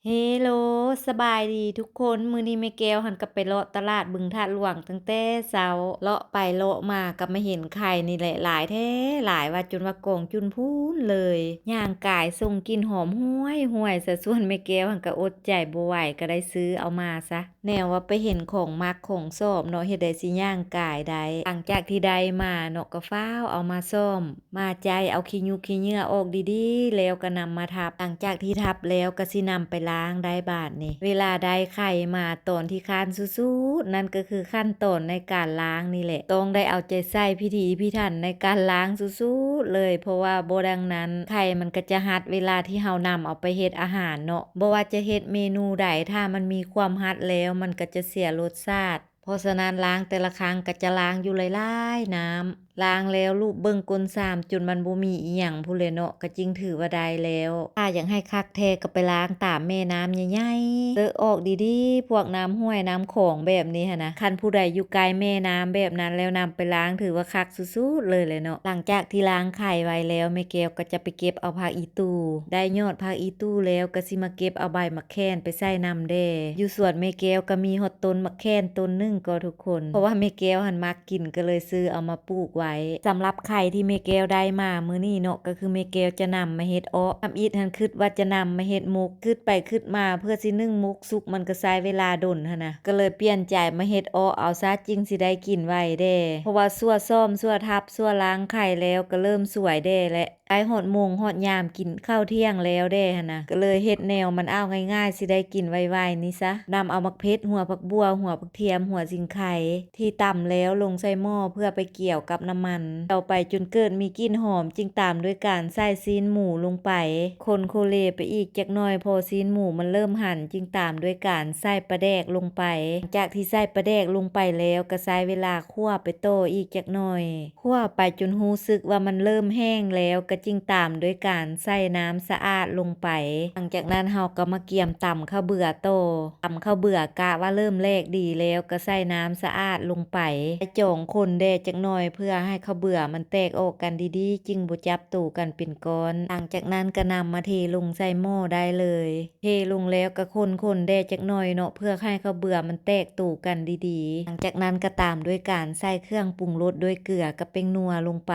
เฮโลสบายดีทุกคนมื้อนี้แม่แก้วหันกลับไปเลาะตลาดบึงท่าหลวงตั้งแต่เช้าเลาะไปเลาะมาก็มาเห็นไข่นี่แหละหลายแท้หลายว่าจนว่ากองจุนพูนเลยย่างกายส่งกลิ่นหอมห้วยซะส่วนแม่แก้วหันก็อดใจบ่ไหวก็ได้ซื้อเอามาซะแนวว่าไปเห็นของมักของชอบเนาะเฮ็ดได้สิย่างกายได้หลังจากที่ได้มาเนาะก็ฟ้าวเอามาซ่อมมาใจเอาขี้ยุกขี้เหงื่อออกดีๆแล้วก็นำมาทับหลังจากที่ทับแล้วก็สินำไปล้างได้บาดนี่เวลาได้ไข่มาตอนที่คันสุดๆนั่นก็คือขั้นตอนในการล้างนี่แหละต้องได้เอาใจใส่พิถีพิถันในการล้างสุดๆเลยเพราะว่าบ่ดังนั้นไข่มันก็จะหัดเวลาที่เฮานำเอาไปเฮ็ดอาหารเนาะบ่ว่าจะเฮ็ดเมนูใดถ้ามันมีความหัดแล้วมันก็จะเสียรสชาติเพราะฉะนั้นล้างแต่ละครั้งก็จะล้างอยู่หลายๆน้ำล้างแล้วลูบเบิ่งก้นซ้ำจนมันบ่มีอิหยังพู้นแหละเนาะก็จึงถือว่าได้แล้วถ้าอยากให้คักแท้ก็ไปล้างตามแม่น้ำใหญ่ๆเลอะออกดีๆพวกน้ำห้วยน้ำโขงแบบนี้หั้นนะคันผู้ใดอยู่ไกลแม่น้ำแบบนั้นแล้วนำไปล้างถือว่าคักสุดๆเลยแหละเนาะหลังจากที่ล้างไข่ไว้แล้วแม่แก้วก็จะไปเก็บเอาผักอีตู่ได้ยอดผักอีตู่แล้วก็สิมาเก็บเอาใบมะแข่นไปใส่น้ำแด่อยู่สวนแม่แก้วก็มีฮอดต้นมะแข่นต้นหนึงก็ทุกคนเพราะว่าแม่แก้วหันมักกินก็เลยซื้อเอามาปลูกไว้สำหรับไข่ที่แม่แก้วได้มามื้อนี้เนาะก็คือแม่แก้วจะนำมาเฮ็ดอ้อทำอีทหันคิดว่าจะนำมาเฮ็ดมุกคิดไปคิดมาเพื่อสินึ่งมุกสุกมันก็ใช้เวลาดนหั่นน่ะก็เลยเปลี่ยนใจมาเฮ็ดอ้อเอาซะจริงสิได้กินไว้แด่เพราะว่าซั่วซ่อมซั่วทับซั่วล้างไข่แล้วก็เริ่มสวยแด่และไอ้ฮอดโมงฮอดยามกินข้าวเที่ยงแล้วแด่หั่นน่ะก็เลยเฮ็ดแนวมันเอาง่ายๆสิได้กินไวๆนี่ซะนำเอามักเพชรหัวผักบัวหัวผักเทียมหัวสิงไข่ที่ตำแล้วลงใส่หม้อเพื่อไปเกี่ยวกับน้ำมันเอาไปจนเกิดมีกลิ่นหอมจึงตามด้วยการใส่ซีนหมูลงไปคนโคเลไปอีกจักหน่อยพอซีนหมูมันเริ่มหั่นจึงตามด้วยการใส่ปลาแดกลงไปจากที่ใส่ปลาแดกลงไปแล้วก็ใช้เวลาคั่วไปโตอีกจักหน่อยคั่วไปจนรู้สึกว่ามันเริ่มแห้งแล้วก็จึงตามด้วยการใส่น้ำสะอาดลงไปหลังจากนั้นเฮาก็มาเกี่ยมตำข้าวเบื่อโตตำข้าวเบื่อกะว่าเริ่มแลกดีแล้วก็ใส่น้ำสะอาดลงไปจงคนแดจักหน่อยเพื่อให้ข้าวเบื่อมันแตกออกกันดีๆจึงบ่จับตู่กันเป็นก้อนหลังจากนั้นก็นำมาเทลงใส่หม้อได้เลยเทลงแล้วก็คนแดจักหน่อยเนาะเพื่อให้ข้าวเบื่อมันแตกตู่กันดีๆหลังจากนั้นก็ตามด้วยการใส่เครื่องปรุงรสด้วยเกลือกับเป็งนัวลงไป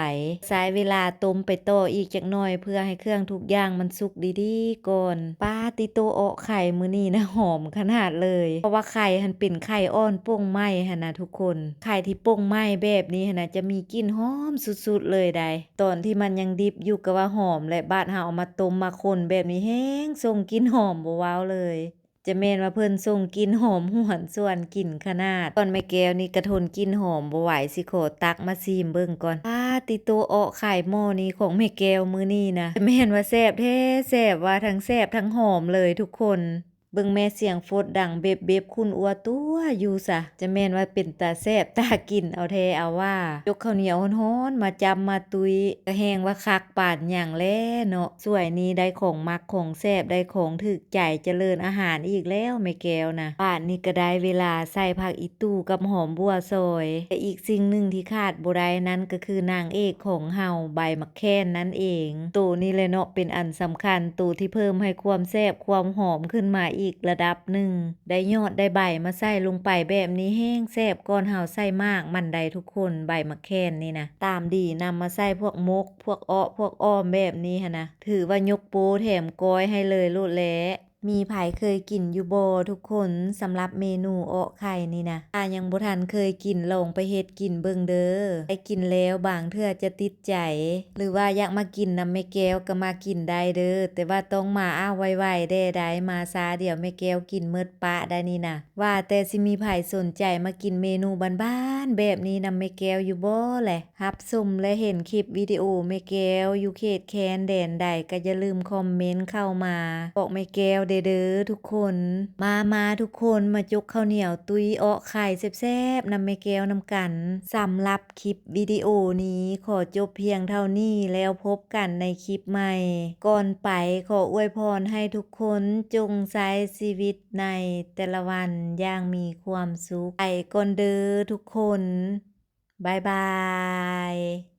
ใช้เวลาต้มไปโตอีกจักหน่อยเพื่อให้เครื่องทุกอย่างมันสุกดีๆก่อนปาติโตโอะไข่มื้อนี้นะหอมขนาดเลยเพราะว่าไข่หันเป็นไข่อ่อนโป่งไหม้หั่นนะทุกคนไข่ที่โป่งไหม้แบบนี้หั่นนะจะมีกลิ่นหอมสุดๆเลยได้ตอนที่มันยังดิบอยู่ก็ว่าหอมและบาดเฮาเอามาต้มมาคนแบบนี้แห้งส่งกลิ่นหอมบ่ว้าวเลยจะแม่นว่าเพิ่นส่งกลิ่นหอมหวนส่วนกลิ่นขนาดตอนแม่แก้วนี่กระทนกลิ่นหอมบ่ไหวสิขอตักมาซิมเบิ่งก่อนติโตเาะไข่หม้อนี้ของแม่แก้วมื้อนี้นะจะแม่นว่าแซ่บแท้แซ่บว่าทั้งแซ่บทั้งหอมเลยทุกคนเบิ่งแม่เสียงโฟดดังเบบๆคุณอัวตัวอยู่ซะจะแม่นว่าเป็นตาแซ่บตากินเอาแท้เอาว่ายกข้าวเหนียวฮ้อนๆมาจำมาตุยก็แฮงว่าคักปานหยังแลเนาะสวยนี้ได้ของมักของแซ่บได้ของถึกใจเจริญอาหารอีกแล้วแม่แก้วนะป่านนี้ก็ได้เวลาใส่ผักอีตู่กับหอมบัวซอยแต่อีกสิ่งหนึ่งที่ขาดบ่ได้นั้นก็คือนางเอกของเฮาใบมะแข่นนั่นเองตัวนี้เลยเนาะเป็นอันสำคัญตัวที่เพิ่มให้ความแซ่บความหอมขึ้นมาอีกระดับหนึ่งได้ยอดได้ใบมาใส่ลงไปแบบนี้แห้งแซ่บก่อนเฮาใส่มากมันได้ทุกคนใบมะแข่นนี่นะตามดีนำมาใส่พวกมกพวกอ้อพวกอ้อมแบบนี้หั่นนะถือว่ายกโป้แถมก้อยให้เลยโลดแลมีไผเคยกินอยู่บ่ทุกคนสำหรับเมนูอ้อไข่นี่นะยังบ่ทันเคยกินลองไปเฮ็ดกินเบิ่งเด้อไปกินแล้วบางเทื่อจะติดใจหรือว่าอยากมากินนำแม่แก้วก็มากินได้เด้อแต่ว่าต้องมาไวๆเด้ได้มาช้าเดี๋ยวแม่แก้วกินหมดปะได้นี่นะว่าแต่สิมีไผสนใจมากินเมนูบ้านๆแบบนี้นำแม่แก้วอยู่บ่แหละรับชมและเห็นคลิปวิดีโอแม่แก้วอยู่เขตแคนแดนใดก็อย่าลืมคอมเมนต์เข้ามาบอกแม่แก้วเด้อทุกคนมาทุกคนมาจกข้าวเหนียวตุยอ้อไข่แซ่บๆนำแม่แก้วนำกันสำหรับคลิปวิดีโอนี้ขอจบเพียงเท่านี้แล้วพบกันในคลิปใหม่ก่อนไปขออวยพรให้ทุกคนจงใช้ชีวิตในแต่ละวันอย่างมีความสุขไปก่อนเด้อทุกคนบ๊ายบาย